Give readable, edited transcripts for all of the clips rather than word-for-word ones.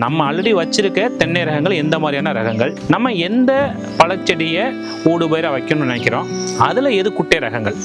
நம்ம ஆல்ரெடி வச்சிருக்க தென்னை ரகங்கள் எந்த மாதிரியான ரகங்கள், நம்ம எந்த பழச்செடியை ஊடுபயிரா வைக்கணும்னு நினைக்கிறோம், அதில் எது குட்டை ரகங்கள்,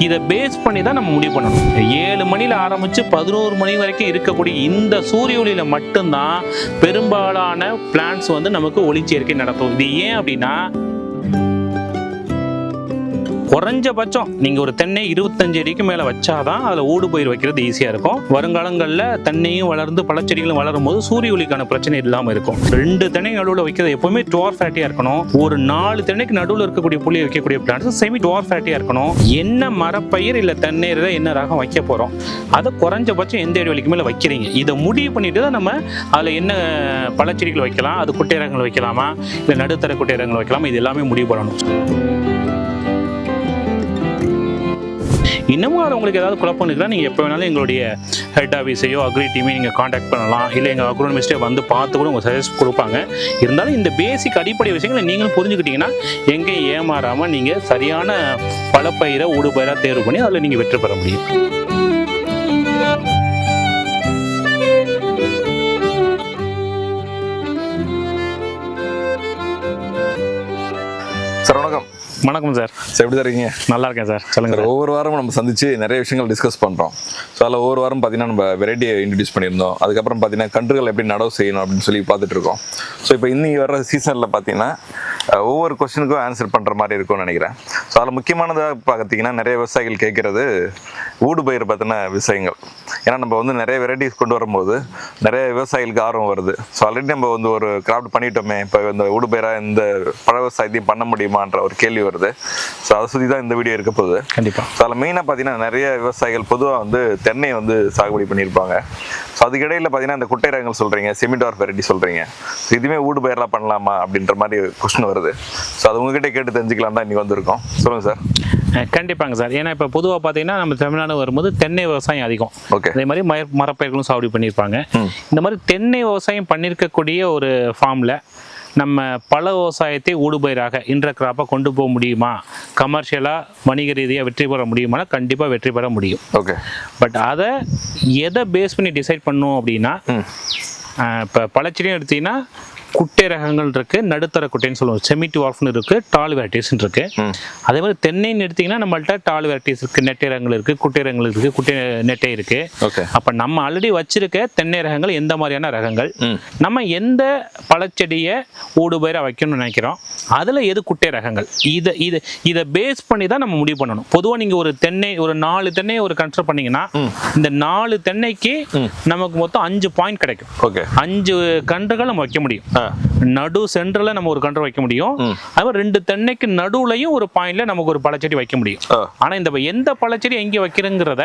இதை பேஸ் பண்ணி தான் நம்ம முடிவு பண்ணணும். 7 மணியில் ஆரம்பித்து 11 மணி வரைக்கும் இருக்கக்கூடிய இந்த சூரிய ஒளியில் மட்டும்தான் பெரும்பாலான பிளான்ட்ஸ் நமக்கு ஒளிச்சேர்க்கை நடத்தும். இது ஏன் அப்படின்னா, குறைஞ்சபட்சம் நீங்கள் ஒரு தென்னை 25 அடிக்கு மேலே வச்சாதான் அதில் ஊடுபயிர் வைக்கிறது ஈஸியாக இருக்கும். வருங்காலங்களில் தென்னையும் வளர்ந்து பழச்செடிகளும் வளரும் போது சூரிய ஒளிக்கான பிரச்சனை இல்லாமல் இருக்கும். 2 தென்னை நடுவில் வைக்கிறது எப்போவுமே டுவார்ஃப் வேரைட்டியாக இருக்கணும். ஒரு 4 தென்னைக்கு நடுவில் இருக்கக்கூடிய புள்ளி வைக்கக்கூடிய பிளான்ஸ் செமி டுவார்ஃப் வேரைட்டியாக இருக்கணும். என்ன மரப்பயிர் இல்லை தென்னையில் என்ன ரகம் வைக்க போகிறோம், அதை குறைஞ்சபட்சம் எந்த இடைவெளிக்கு மேலே வைக்கிறீங்க, இதை முடிவு பண்ணிட்டு தான் நம்ம அதில் என்ன பழச்செடிகள் வைக்கலாம், அது குட்டை ரகங்கள் வைக்கலாமா இல்லை நடுத்தர குட்டை ரகங்கள் வைக்கலாமா, இது எல்லாமே முடிவு பண்ணணும். இன்னமும் அது உங்களுக்கு ஏதாவது குழப்பம் இருக்குன்னா நீங்கள் எப்போ வேணாலும் எங்களுடைய ஹெட் ஆஃபீஸையோ அக்ரி டீமையும் நீங்கள் காண்டாக்ட் பண்ணலாம். இல்லை எங்கள் அக்ரோனமிஸ்ட்டே வந்து பார்த்து கூட உங்கள் சஜஸ்ட் கொடுப்பாங்க. இருந்தாலும் இந்த பேசிக் அடிப்படை விஷயங்களை நீங்களும் புரிஞ்சுக்கிட்டீங்கன்னா எங்கேயும் ஏமாறாமல் நீங்கள் சரியான பழப்பயிரை ஊடுபயிராக தேர்வு பண்ணி அதில் நீங்கள் வெற்றி பெற முடியும். சார் வணக்கம். வணக்கம் சார். எப்படி தான் இருக்கீங்க? நல்லா இருக்கேன் சார். சொல்லுங்கள் சார். ஒவ்வொரு வாரமும் நம்ம சந்திச்சு நிறைய விஷயங்கள் டிஸ்கஸ் பண்ணுறோம். ஸோ அதில் ஒவ்வொரு வாரம் பார்த்தீங்கன்னா நம்ம வெரைட்டியை இன்ட்ரடியூஸ் பண்ணியிருந்தோம். அதுக்கப்புறம் பார்த்தீங்கன்னா கன்றுகள் எப்படி நடவு செய்யணும் அப்படின்னு சொல்லி பார்த்துட்டு இருக்கோம். ஸோ இப்போ இன்னைக்கு வர சீசனில் பார்த்தீங்கன்னா ஒவ்வொரு கொஸ்டினுக்கும் ஆன்சர் பண்ணுற மாதிரி இருக்கும்னு நினைக்கிறேன். ஸோ அதில் முக்கியமானதாக பார்த்தீங்கன்னா நிறைய விவசாயிகள் கேட்குறது ஊடுபயிர் பற்றின விஷயங்கள். ஏன்னா நம்ம நிறைய வெரைட்டிஸ் கொண்டு வரும்போது நிறைய விவசாயிகளுக்கு ஆர்வம் வருது. ஸோ ஆல்ரெடி நம்ம ஒரு கிராஃப்ட் பண்ணிட்டோமே, இப்போ இந்த ஊடுபயிராக இந்த பழ விவசாயத்தையும் பண்ண முடியுமான்ற ஒரு கேள்வி வருது. ஸோ அதை சுற்றி தான் இந்த வீடியோ இருக்க போகுது. கண்டிப்பாக. ஸோ அதில் மெயினாக பார்த்தீங்கன்னா நிறைய விவசாயிகள் பொதுவாக தென்னை சாகுபடி பண்ணியிருப்பாங்க. ஸோ அதுக்கிடையில் பார்த்தீங்கன்னா இந்த குட்டை ரகங்கள் சொல்கிறீங்க, செமிடார்ஃப் வெரைட்டி சொல்கிறீங்க. ஸோ இதுவுமே ஊடுபயிரெலாம் பண்ணலாமா அப்படின்ற மாதிரி கொஸ்டின் வருது. ஸோ அது உங்ககிட்ட கேட்டு தெரிஞ்சுக்கலாம் தான் இன்றைக்கி வந்திருக்கோம். சொல்லுங்கள் சார். கண்டிப்பாங்க சார். ஏன்னா இப்போ பொதுவாக பார்த்தீங்கன்னா நம்ம தமிழ்நாடு வரும்போது தென்னை விவசாயம் அதிகம். ஓகே. அதே மாதிரி மரப்பயிர்களும் சாகுபடி பண்ணியிருப்பாங்க. இந்த மாதிரி தென்னை விவசாயம் பண்ணியிருக்கக்கூடிய ஒரு ஃபார்மில் நம்ம பல விவசாயத்தை ஊடுபயிராக இன்ட்ர கிராப்பாக கொண்டு போக முடியுமா, கமர்ஷியலாக வணிக ரீதியாக வெற்றி பெற முடியுமானா கண்டிப்பாக வெற்றி பெற முடியும். ஓகே. பட் அதை எதை பேஸ் பண்ணி டிசைட் பண்ணோம் அப்படின்னா, இப்போ பழச்செடியும் எடுத்தீங்கன்னா குட்டை ரகங்கள் இருக்குது, நடுத்தர குட்டைன்னு சொல்லுவோம், செமி டுவார்ஃப்னு இருக்குது, டால் வெரைட்டிஸ்ன்னு இருக்குது. அதே மாதிரி தென்னைன்னு எடுத்திங்கன்னா நம்மள்ட்ட டால் வெரைட்டிஸ் இருக்குது, நெட்டை ரகங்கள் இருக்குது, குட்டை ரகங்கள் இருக்குது, குட்டை நெட்டை இருக்குது. ஓகே. அப்போ நம்ம ஆல்ரெடி வச்சிருக்க தென்னை ரகங்கள் எந்த மாதிரியான ரகங்கள், நம்ம எந்த பழச்செடியை ஊடுபயிராக வைக்கணும்னு நினைக்கிறோம், அதில் எது குட்டை ரகங்கள், இதை பேஸ் பண்ணி தான் நம்ம முடிவு பண்ணணும். பொதுவாக நீங்கள் ஒரு 4 தென்னையை கன்சிடர் பண்ணிங்கன்னா இந்த 4 தென்னைக்கு நமக்கு மொத்தம் 5 பாயிண்ட் கிடைக்கும். ஓகே. 5 கன்றுகள் நம்ம வைக்க முடியும். நடு சென்டர்ல நம்ம ஒரு கன்று வைக்க முடியும். அது மாதிரி 2 தென்னைக்கு நடுவுலையும் ஒரு பாயிண்ட்ல நமக்கு ஒரு பழச்செடி வைக்க முடியும். ஆனா இந்த எந்த பழச்செடி எங்க வைக்கிறங்கிறத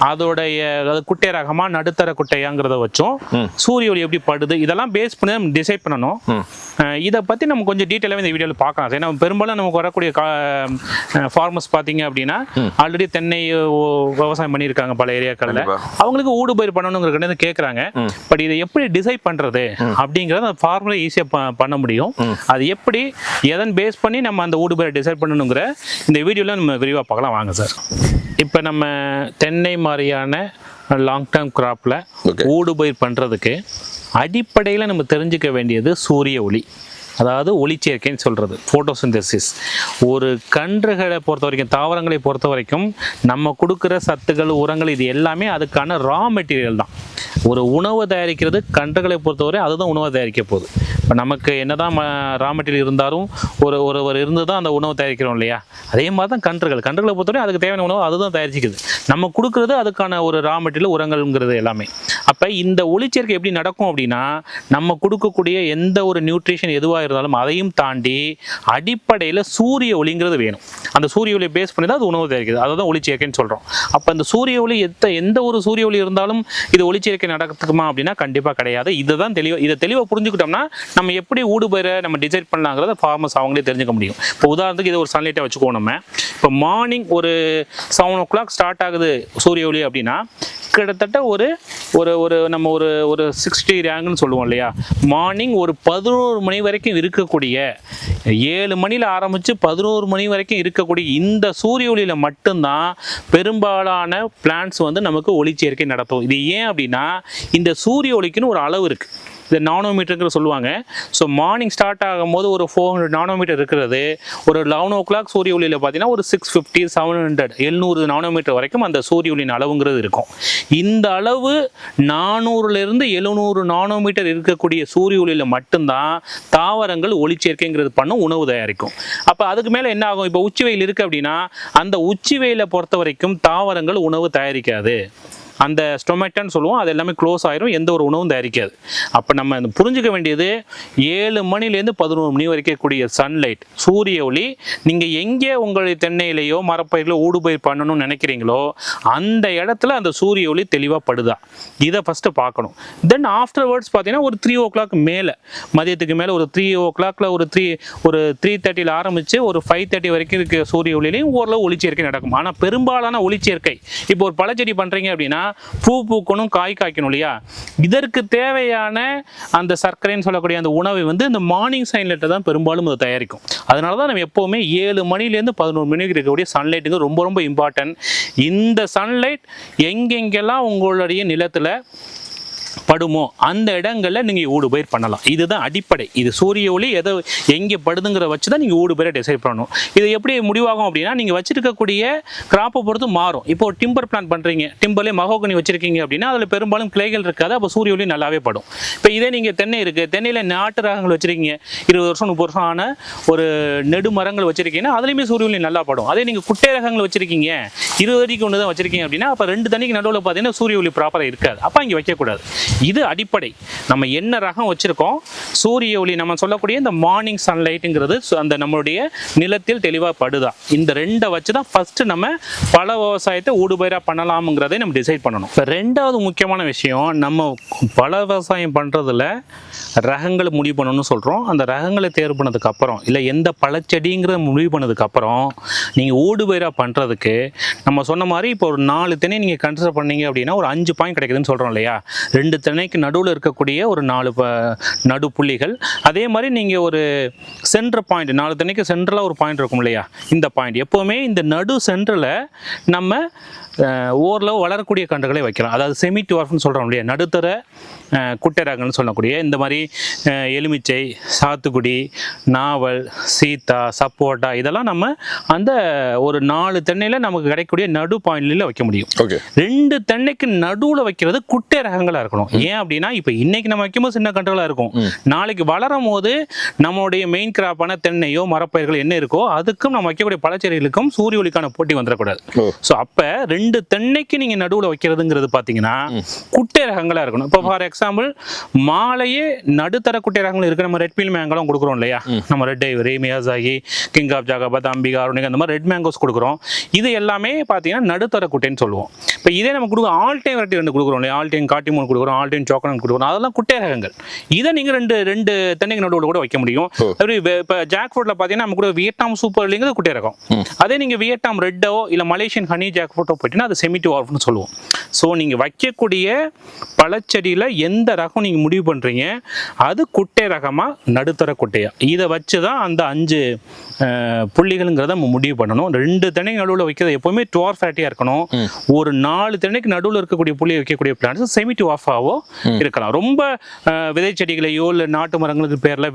அதோடைய குட்டை ரகமா நடுத்தர குட்டையாங்கிறத வச்சும் சூரிய ஒளி எப்படி படுது இதெல்லாம் பேஸ் பண்ணி நம்ம டிசைட் பண்ணணும். இதை பத்தி நம்ம கொஞ்சம் டீட்டெயிலாக இந்த வீடியோவில் பார்க்கலாம். ஏன்னா பெரும்பாலும் நமக்கு வரக்கூடிய ஃபார்மர்ஸ் பார்த்தீங்க அப்படின்னா ஆல்ரெடி தென்னை விவசாயம் பண்ணியிருக்காங்க பல ஏரியாக்களில், அவங்களுக்கு ஊடுபயிர் பண்ணணுங்கிறது கேட்குறாங்க. பட் இதை எப்படி டிசைட் பண்றது அப்படிங்கிறத ஃபார்முலா ஈஸியாக பண்ண முடியும். அது எப்படி எதன் பேஸ் பண்ணி நம்ம அந்த ஊடுபயிரை டிசைட் பண்ணணுங்கிற இந்த வீடியோவில் நம்ம விரிவாக பார்க்கலாம். வாங்க சார். இப்போ நம்ம தென்னை மாதிரியான லாங் டேர்ம் கிராப்பில் ஊடுபயிர் பண்ணுறதுக்கு அடிப்படையில் நம்ம தெரிஞ்சுக்க வேண்டியது சூரிய ஒளி, அதாவது ஒளிச்சேர்க்கைன்னு சொல்கிறது, ஃபோட்டோசிந்தசிஸ். ஒரு கன்றுகளை பொறுத்த வரைக்கும், தாவரங்களை பொறுத்த வரைக்கும் நம்ம கொடுக்குற சத்துக்கள், உரங்கள், இது எல்லாமே அதுக்கான ரா மெட்டீரியல் தான். ஒரு உணவு தயாரிக்கிறது கன்றுகளை பொறுத்தவரை அதுதான் உணவை தயாரிக்க போகுது. இப்போ நமக்கு என்னதான் ரா மெட்டீரியல் இருந்தாலும் ஒரு இருந்து தான் அந்த உணவு தயாரிக்கிறோம் இல்லையா, அதே மாதிரி தான் கன்றுகளை பொறுத்தவரை அதுக்கு தேவையான உணவு அதுதான் தயாரிச்சிக்குது. நம்ம கொடுக்குறது அதுக்கான ஒரு ரா மெட்டீரியல், உரங்கள்ங்கிறது எல்லாமே. அப்போ இந்த ஒளிச்சேர்க்கை எப்படி நடக்கும் அப்படின்னா, நம்ம கொடுக்கக்கூடிய எந்த ஒரு நியூட்ரிஷன் எதுவாக இருந்தாலும் அதையும் தாண்டி அடிப்படையில் சூரிய ஒளிங்கிறது வேணும். அந்த சூரிய ஒளியை பேஸ் பண்ணி தான் அது உணவு தயாரிக்குது, அதை தான் ஒளிச்சேர்க்கைன்னு சொல்கிறோம். அப்போ அந்த சூரிய ஒளி எந்த ஒரு சூரிய ஒளி இருந்தாலும் இது ஒளிச்சேர்க்கை நடக்குமா அப்படின்னா கண்டிப்பாக கிடையாது. இதை தெளிவாக புரிஞ்சுக்கிட்டோம்னா நம்ம எப்படி ஊடுபயிரை நம்ம டிசைட் பண்ணலாங்கிறத ஃபார்மர்ஸ் அவங்களே தெரிஞ்சுக்க முடியும். இப்போ உதாரணத்துக்கு இது ஒரு சன்லைட்டை வச்சுக்கோ. நம்ம இப்போ மார்னிங் ஒரு 7 o'clock ஸ்டார்ட் ஆகுது சூரிய ஒளி அப்படின்னா கிட்டத்தட்ட ஒரு ஒரு ஒரு நம்ம ஒரு ஒரு 60 ரேங்குன்னு சொல்லுவோம் இல்லையா, மார்னிங் ஒரு 11 மணி வரைக்கும் இருக்கக்கூடிய 7 மணியில் ஆரம்பித்து 11 மணி வரைக்கும் இருக்கக்கூடிய இந்த சூரிய ஒளியில் மட்டும்தான் பெரும்பாலான பிளான்ட்ஸ் வந்து நமக்கு ஒளிச்சேர்க்கை நடத்தும். இது ஏன் அப்படின்னா இந்த சூரிய ஒளிக்குன்னு ஒரு அளவு இருக்குது, இந்த நானோமீட்டருங்கிற சொல்லுவாங்க. ஸோ மார்னிங் ஸ்டார்ட் ஆகும்போது ஒரு 400 நானோமீட்டர் இருக்கிறது, ஒரு 11 o'clock சூரிய ஒளியில் பார்த்தீங்கன்னா ஒரு 650 700 700 நானோமீட்டர் வரைக்கும் அந்த சூரிய ஒளியின் அளவுங்கிறது இருக்கும். இந்த அளவு 400லேருந்து 700 நானோமீட்டர் இருக்கக்கூடிய சூரிய ஒளியில் மட்டும்தான் தாவரங்கள் ஒளிச்சேர்க்கைங்கிறது பண்ணும், உணவு தயாரிக்கும். அப்போ அதுக்கு மேலே என்ன ஆகும், இப்போ உச்சி வெயில் இருக்குது அப்படின்னா அந்த உச்சி வெயிலை பொறுத்த வரைக்கும் தாவரங்கள் உணவு தயாரிக்காது. அந்த ஸ்டொமேட்டோன்னு சொல்லுவோம், அது எல்லாமே க்ளோஸ் ஆயிரும், எந்த ஒரு உணவும் தயாரிக்காது. அப்போ நம்ம புரிஞ்சுக்க வேண்டியது 7 மணிலேருந்து 11 மணி வரைக்கும் கூடிய சன்லைட் சூரிய ஒளி, நீங்கள் எங்கே உங்களுடைய தென்னையிலையோ மரப்பயிர்களோ ஊடுபயிர் பண்ணணும்னு நினைக்கிறீங்களோ அந்த இடத்துல அந்த சூரிய ஒளி தெளிவாக படுதா, இதை ஃபஸ்ட்டு பார்க்கணும். தென் ஆஃப்டர்வர்ட்ஸ் பார்த்தீங்கன்னா ஒரு 3 o'clock மேலே, மதியத்துக்கு மேலே ஒரு 3 o'clockல ஒரு 3:30 ஆரம்பித்து ஒரு 5:30 வரைக்கும் இருக்க சூரிய ஒளியிலையும் ஓரளவு ஒளிச்சேர்க்கை நடக்கும். ஆனால் பெரும்பாலான ஒளிச்சேர்க்கை, இப்போ ஒரு பழச்செடி பண்ணுறீங்க அப்படின்னா பூ பூக்கணும், காய் காய்க்கணும் இல்லையா, இதற்கு தேவையான அந்த சர்க்கரைன்னு சொல்லக்கூடிய அந்த உணவை வந்து இந்த மார்னிங் சன்லைட்டை தான் பெரும்பாலும் அதை தயாரிக்கும். அதனால தான் நம்ம எப்போவுமே 7 மணிலேருந்து 11 மணிக்கு இருக்கக்கூடிய சன்லைட்டுக்கு ரொம்ப ரொம்ப இம்பார்ட்டன்ட். இந்த சன்லைட் எங்கெங்கெல்லாம் உங்களுடைய நிலத்தில் படுமோ அந்த இடங்களில் நீங்கள் ஊடுபயிர் பண்ணலாம். இதுதான் அடிப்படை. இது சூரிய ஒளி எதை எங்கே படுதுங்கிற வச்சு தான் நீங்கள் ஊடுபயிரை டிசைட் பண்ணணும். இது எப்படி முடிவாகும் அப்படின்னா நீங்கள் வச்சுருக்கக்கூடிய கிராப்பை பொறுத்து மாறும். இப்போ ஒரு டிம்பர் பிளான் பண்ணுறீங்க, டிம்பர்லேயே மகோகனி வச்சுருக்கீங்க அப்படின்னா அதில் பெரும்பாலும் கிளைகள் இருக்காது, அப்போ சூரிய ஒளி நல்லாவே படும். இப்போ இதே நீங்கள் தென்னை இருக்குது, தென்னையில் நாட்டு ரகங்கள் வச்சுருக்கீங்க, 20 வருஷம் 30 வருஷம் ஆன ஒரு நெடு மரங்கள் வச்சுருக்கீங்கன்னா அதுலேயுமே சூரிய ஒளி நல்லா படும். அதே நீங்கள் குட்டை ரகங்கள் வச்சுருக்கீங்க, 20 அடிக்கு ஒன்று தான் வச்சுருக்கீங்க அப்படின்னா அப்போ 2 தண்ணிக்கு நடுவில் பார்த்தீங்கன்னா சூரிய ஒளி ப்ராப்பராக இருக்காது, அப்போ இங்கே வைக்கக்கூடாது. இது அடிப்படை. நம்ம என்ன ரகம் வச்சிருக்கோம், சூரிய ஒளி நம்ம சொல்லக்கூடிய இந்த மார்னிங் சன்லைட்டுங்கிறது அந்த நம்மளுடைய நிலத்தில் தெளிவாக படுதா, இந்த 2 வச்சு தான் ஃபர்ஸ்ட் நம்ம பல விவசாயத்தை ஊடுபயிராக பண்ணலாம்ங்கிறதை நம்ம டிசைட் பண்ணணும். இப்போ 2வது முக்கியமான விஷயம், நம்ம பல விவசாயம் பண்ணுறதுல ரகங்களை முடிவு பண்ணணும்னு சொல்கிறோம். அந்த ரகங்களை தேர்வு பண்ணதுக்கு அப்புறம் இல்லை எந்த பழச்செடிங்கிற முடிவு பண்ணதுக்கு அப்புறம் நீங்கள் ஊடுபயிராக பண்ணுறதுக்கு நம்ம சொன்ன மாதிரி இப்போ ஒரு 4 திணை நீங்கள் கன்சிடர் பண்ணீங்க அப்படின்னா ஒரு 5 பாயிண்ட் கிடைக்குதுன்னு சொல்கிறோம் இல்லையா. 2 திணைக்கு நடுவில் இருக்கக்கூடிய ஒரு 4 நடு புள்ளிகள், அதே மாதிரி நீங்கள் ஒரு சென்டர் பாயிண்ட், 4 திணைக்கு சென்டரில் ஒரு பாயிண்ட் இருக்கும் இல்லையா, இந்த பாயிண்ட் எப்போவுமே இந்த நடு சென்டரில் நம்ம ஓரளவு வளரக்கூடிய கன்றுகளை வைக்கலாம். அதாவது செமி டுவார்ஃப்னு சொல்கிறோம் இல்லையா, நடுத்தர குட்டை ரகங்கள்னு சொல்லக்கூடிய இந்த மாதிரி எலுமிச்சை, சாத்துக்குடி, நாவல், சீத்தா, சப்போட்டா, இதெல்லாம் நம்ம அந்த ஒரு 4 தென்னையில் நமக்கு கிடைக்கக்கூடிய நடு பாயிண்ட்ல வைக்க முடியும். 2 தென்னைக்கு நடுவில் வைக்கிறது குட்டை ரகங்களாக இருக்கணும். ஏன் அப்படின்னா இப்போ இன்னைக்கு நம்ம வைக்கும்போது சின்ன கன்றுகளாக இருக்கும், நாளைக்கு வளரும் போது நம்மளுடைய மெயின் கிராப்பான தென்னையோ மரப்பயிர்கள் என்ன இருக்கோ அதுக்கும் நம்ம வைக்கக்கூடிய பழச்செடிகளுக்கும் சூரிய ஒளிக்கான போட்டி வந்துடக்கூடாது. ஸோ அப்போ 2 தென்னைக்கு நீங்கள் நடுவில் வைக்கிறதுங்கிறது பார்த்தீங்கன்னா குட்டை ரகங்களாக இருக்கணும். இப்போ ஃபார் எக்ஸாம்பிள் மாலையே நடுத்தர குட்டை ரகங்கள் இருக்கு, நம்ம ரெட் பீல் மேங்கோலாம் கொடுக்குறோம் இல்லையா, நம்ம red ivory, Miyazaki, king of ஜாகாபாத், அம்பிகா, அருணிகா, அந்த மாதிரி ரெட் மேங்கோஸ் கொடுக்குறோம். இது எல்லாமே பார்த்தீங்கன்னா நடுத்தர குட்டைன்னு சொல்லுவோம். இப்போ இதே நம்ம கொடுக்குறோம் ஆல்டைம் வெரைட்டி 2 கொடுக்குறோம் இல்லையா, ஆல்டைம் காட்டிமோன் கொடுக்குறோம், ஆல்டைம் சாக்லேட் கொடுக்குறோம், அதெல்லாம் குட்டை ரகங்கள். இதை நீங்கள் ரெண்டு தென்னைக்கு நடுவில் கூட வைக்க முடியும். இப்போ ஜாக் ஃப்ரூட்டில் பார்த்தீங்கன்னா நம்ம கூட வியட்நாம் சூப்பர் இல்லைங்கிறது குட்டை ரகம். அதே நீங்கள் வியட்நாம் ரெட்டோ இல்லை மலேசியன் ஹனி ஜாக் ஃப்ரூட்டோ போயிட்டீங்கன்னா அது செமி டுவார்ஃப்னு சொல்லுவோம். ஸோ நீங்கள் வைக்கக்கூடிய பழச்செடியில் எந்த ரகம் நீங்கள் முடிவு பண்ணுறீங்க அது குட்டை ரகமா நடுத்தர குட்டையா, இதை வச்சு தான் அந்த 5 புள்ளிகள்ங்கிறத நம்ம முடிவு பண்ணணும். 2 திணைக்கு நடுவில் வைக்கிறது எப்போவுமே டுவார்ஃப் வெரைட்டியாக இருக்கணும். ஒரு 4 திணைக்கு நடுவில் இருக்கக்கூடிய புள்ளி வைக்கக்கூடிய பிளான்ஸ் செமி டுவார்ஃபாவோ இருக்கலாம். ரொம்ப விதை செடிகளையோ இல்லை நாட்டு மரங்களுக்கு பேரில்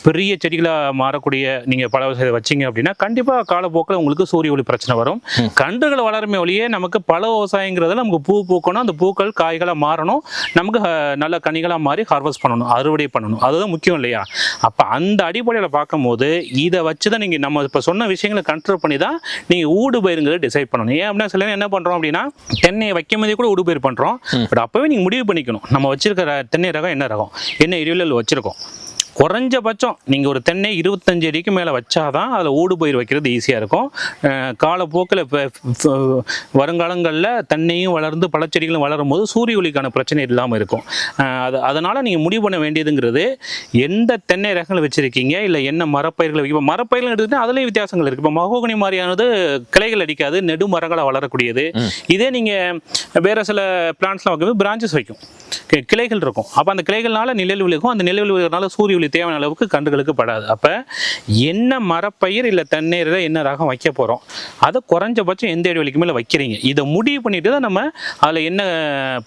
பெரிய செடிகளாக மாறக்கூடிய நீங்கள் பல விவசாயத்தை வச்சிங்க அப்படின்னா கண்டிப்பாக காலப்போக்கில் உங்களுக்கு சூரிய ஒளி பிரச்சனை வரும். கன்றுகள் வளருமே ஒழியே நமக்கு பல விவசாயங்கிறதுல நமக்கு பூ பூக்கணும், அந்த பூக்கள் காய்களாக மாறணும், நமக்கு நல்ல கனிகளாக மாறி ஹார்வெஸ்ட் பண்ணணும், அறுவடை பண்ணணும், அதுதான் முக்கியம் இல்லையா. அப்போ அந்த அடிப்படையில் பார்க்கும்போது இதை வச்சு தான் நீங்கள் நம்ம இப்போ சொன்ன விஷயங்களை கண்ட்ரோல் பண்ணி தான் நீங்கள் ஊடுபயிர்ங்கிறத டிசைட் பண்ணணும். ஏன் அப்படின்னா சில என்ன பண்ணுறோம் அப்படின்னா தென்னையை வைக்கும் போதே கூட ஊடுபயிர் பண்ணுறோம். பட் அப்போவே நீங்கள் முடிவு பண்ணிக்கணும் நம்ம வச்சிருக்கிற தென்னை ரகம் என்ன ரகம், என்ன இடைவெளியில் வச்சிருக்கோம். குறைஞ்சபட்சம் நீங்கள் ஒரு தென்னை 25 அடிக்கு மேலே வச்சாதான் அதில் ஊடுபயிர் வைக்கிறது ஈஸியாக இருக்கும். காலப்போக்கில் இப்போ வருங்காலங்களில் தென்னையும் வளர்ந்து பழச்செடிகளும் வளரும் போது சூரிய ஒளிக்கான பிரச்சனை இல்லாமல் இருக்கும். அதனால் நீங்கள் முடிவு பண்ண வேண்டியதுங்கிறது எந்த தென்னை ரகங்கள் வச்சுருக்கீங்க, இல்லை என்ன மரப்பயிர்களை இப்போ மரப்பயிர்கள் எடுத்துக்கிட்டால் அதுலேயும் வித்தியாசங்கள் இருக்குது. இப்போ மகோகனி மாதிரியானது கிளைகள் அடிக்காது, நெடு மரங்களை வளரக்கூடியது. இதே நீங்கள் வேறு சில பிளான்ட்ஸ்லாம் வைக்கும்போது பிரான்ச்சஸ் வைக்கும், கிளைகள் இருக்கும். அப்போ அந்த கிளைகள்னால நிழல் விழுகும், அந்த நிழல் விழுகிறதுனால சூரிய ஒளி தேவையான அளவுக்கு கன்றுகளுக்கு படாது. அப்போ என்ன மரப்பயிர் இல்லை தென்னையில் என்ன ரகம் வைக்க போகிறோம், அதை குறைஞ்சபட்சம் எந்த இடைவெளிக்கு மேலே வைக்கிறீங்க, இதை முடிவு பண்ணிட்டு தான் நம்ம அதில் என்ன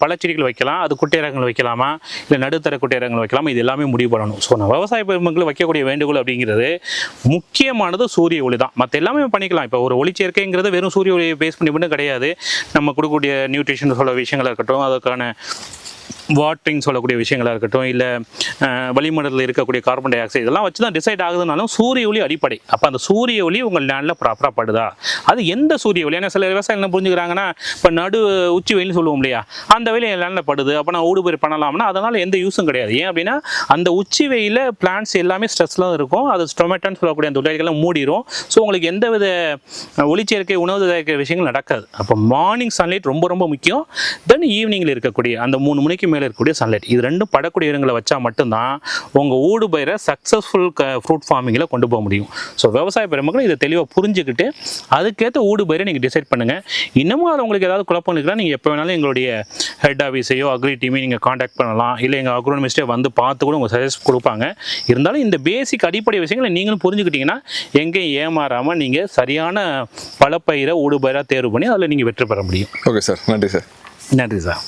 பழச்செடிகள் வைக்கலாம், அது குட்டை ரகங்கள் வைக்கலாமா இல்லை நடுத்தர குட்டை ரகங்கள் வைக்கலாமா, இது எல்லாமே முடிவு பண்ணணும். ஸோ நான் விவசாய பெருமக்கள் வைக்கக்கூடிய வேண்டுகோள் அப்படிங்கிறது முக்கியமானது சூரிய ஒளி தான். மற்ற எல்லாமே பண்ணிக்கலாம். இப்போ ஒரு ஒளிச்சேர்க்கைங்கிறது வெறும் சூரிய ஒளியை பேஸ் பண்ணி மட்டும் கிடையாது. நம்ம கொடுக்கக்கூடிய நியூட்ரிஷன் சொல்ல விஷயங்களாக இருக்கட்டும், அதுக்கான வாட்டரிங் சொல்லக்கூடிய விஷயங்களாக இருக்கட்டும், இல்லை வளிமண்டலத்தில் இருக்கக்கூடிய கார்பன் டை ஆக்சைடு இதெல்லாம் வச்சு தான் டிசைட் ஆகுதுனாலும் சூரிய ஒளி அடிப்படை. அப்போ அந்த சூரிய ஒளி உங்கள் லேண்டில் ப்ராப்பராக படுதா, அது எந்த சூரிய ஒளி? ஏன்னா சில விவசாயம் என்ன புரிஞ்சுக்கிறாங்கன்னா, இப்போ நடு உச்சி வெயில்னு சொல்லுவோம் இல்லையா, அந்த வெயில் என் லேண்டில் படுது, அப்போ நான் ஊடுபயிர் பண்ணலாம்னா அதனால் எந்த யூஸும் கிடையாது. ஏன் அப்படின்னா அந்த உச்சி வெயிலில் பிளான்ட்ஸ் எல்லாமே ஸ்ட்ரெஸ்லாம் இருக்கும், அது ஸ்டொமேட்டோன்னு சொல்லக்கூடிய அந்த உலகெல்லாம் மூடிடும். ஸோ உங்களுக்கு எந்த வித ஒளிச்சேர்க்கை உணவு தயாரிக்கிற விஷயங்கள் நடக்காது. அப்போ மார்னிங் சன்லைட் ரொம்ப ரொம்ப முக்கியம். தென் ஈவினிங்கில் இருக்கக்கூடிய அந்த 3 மணிக்கு மேலே இருக்கக்கூடிய சன்லைட், இது ரெண்டும் படக்கூடிய இடங்களை வச்சா மட்டும்தான் உங்கள் ஊடுபயிரை சக்ஸஸ்ஃபுல் ஃப்ரூட் ஃபார்மிங்கில் கொண்டு போக முடியும். ஸோ விவசாய பெருமக்கள் இதை தெளிவாக புரிஞ்சுக்கிட்டு அதுக்கேற்ற ஊடுபயிரை நீங்கள் டிசைட் பண்ணுங்கள். இன்னமும் அது உங்களுக்கு ஏதாவது குழப்பம் இருக்குன்னா நீங்கள் எப்போ வேணாலும் எங்களுடைய ஹெட் ஆஃபீஸையோ அக்ரி டீமையும் நீங்கள் காண்டாக்ட் பண்ணலாம், இல்லை எங்கள் அக்ரோனமிஸ்ட்டே வந்து பார்த்து கூட உங்கள் சஜஸ்ட் கொடுப்பாங்க. இருந்தாலும் இந்த பேசிக் அடிப்படை விஷயங்களை நீங்களும் புரிஞ்சுக்கிட்டீங்கன்னா எங்கேயும் ஏமாறாமல் நீங்கள் சரியான பழப்பயிரை ஊடுபயிராக தேர்வு பண்ணி அதில் நீங்கள் வெற்றி பெற முடியும். ஓகே சார், நன்றி சார். நன்றி சார்.